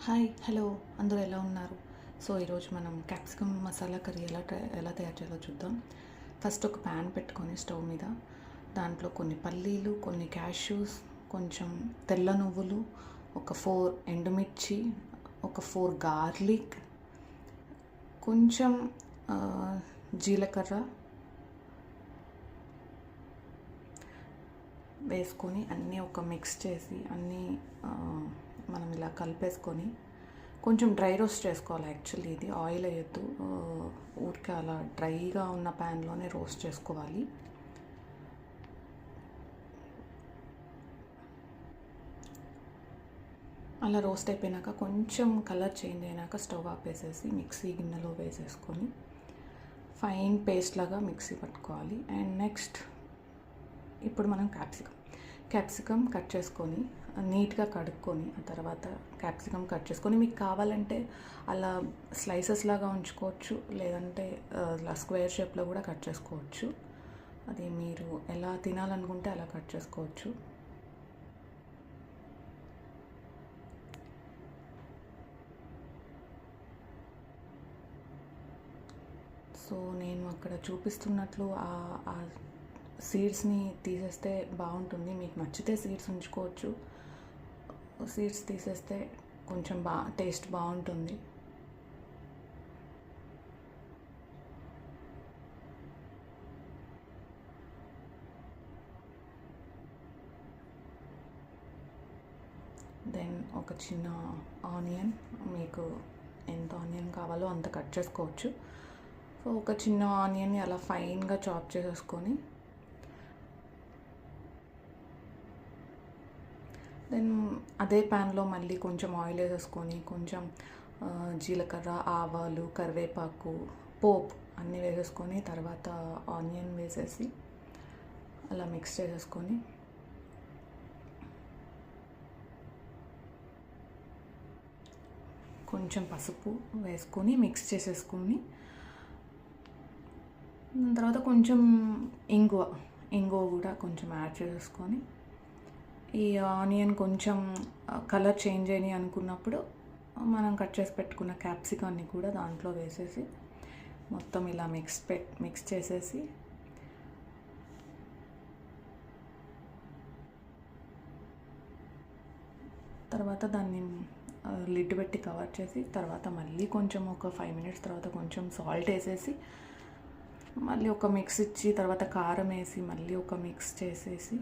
Hi hello అందరూ ఎలా ఉన్నారు? సో ఈరోజు మనం క్యాప్సికమ్ మసాలా కర్రీ ఎలా తయారు చేయాలో చూద్దాం. ఫస్ట్ ఒక ప్యాన్ పెట్టుకొని స్టవ్ మీద దాంట్లో కొన్ని పల్లీలు, కొన్ని క్యాష్యూస్, కొంచెం తెల్ల నువ్వులు, ఒక 4 ఎండుమిర్చి, ఒక 4 గార్లిక్, కొంచెం జీలకర్ర వేసుకొని అన్నీ ఒక మిక్స్ చేసి మనం ఇలా కలిపేసుకొని కొంచెం డ్రై రోస్ట్ చేసుకోవాలి. యాక్చువల్లీ ఇది ఆయిల్ వేయద్దు, ఊరికే అలా డ్రైగా ఉన్న ప్యాన్లోనే రోస్ట్ చేసుకోవాలి. అలా రోస్ట్ అయిపోయినాక కొంచెం కలర్ చేంజ్ అయినాక స్టవ్ ఆపేసేసి మిక్సీ గిన్నెలో వేసేసుకొని ఫైన్ పేస్ట్ లాగా మిక్సీ పట్టుకోవాలి. అండ్ నెక్స్ట్ ఇప్పుడు మనం క్యాప్సికమ్ కట్ చేసుకొని నీట్గా కడుక్కొని ఆ తర్వాత క్యాప్సికమ్ కట్ చేసుకొని మీకు కావాలంటే అలా స్లైసెస్ లాగా ఉంచుకోవచ్చు, లేదంటే స్క్వేర్ షేప్లో కూడా కట్ చేసుకోవచ్చు. అది మీరు ఎలా తినాలనుకుంటే అలా కట్ చేసుకోవచ్చు. సో నేను అక్కడ చూపిస్తున్నట్లు ఆ సీడ్స్ని తీసేస్తే బాగుంటుంది. మీకు నచ్చితే సీడ్స్ ఉంచుకోవచ్చు, సీడ్స్ తీసేస్తే కొంచెం టేస్ట్ బాగుంటుంది. దెన్ ఒక చిన్న ఆనియన్, మీకు ఎంత ఆనియన్ కావాలో అంత కట్ చేసుకోవచ్చు. సో ఒక చిన్న ఆనియన్ని అలా ఫైన్గా చాప్ చేసేసుకొని దెన్ అదే ప్యాన్లో మళ్ళీ కొంచెం ఆయిల్ వేసేసుకొని కొంచెం జీలకర్ర, ఆవాలు, కరివేపాకు, పోపు అన్నీ వేసేసుకొని తర్వాత ఆనియన్ వేసేసి అలా మిక్స్ చేసేసుకొని కొంచెం పసుపు వేసుకొని మిక్స్ చేసేసుకొని తర్వాత కొంచెం ఇంగువ కూడా కొంచెం యాడ్ చేసేసుకొని ఈ ఆనియన్ కొంచెం కలర్ చేంజ్ అయ్యి అనుకున్నప్పుడు మనం కట్ చేసి పెట్టుకున్న క్యాప్సికాన్ని కూడా దాంట్లో వేసేసి మొత్తం ఇలా మిక్స్ చేసేసి తర్వాత దాన్ని లిడ్ పెట్టి కవర్ చేసి తర్వాత మళ్ళీ కొంచెం ఒక 5 minutes తర్వాత కొంచెం సాల్ట్ వేసేసి మళ్ళీ ఒక మిక్స్ ఇచ్చి తర్వాత కారం వేసి మళ్ళీ ఒక మిక్స్ చేసేసి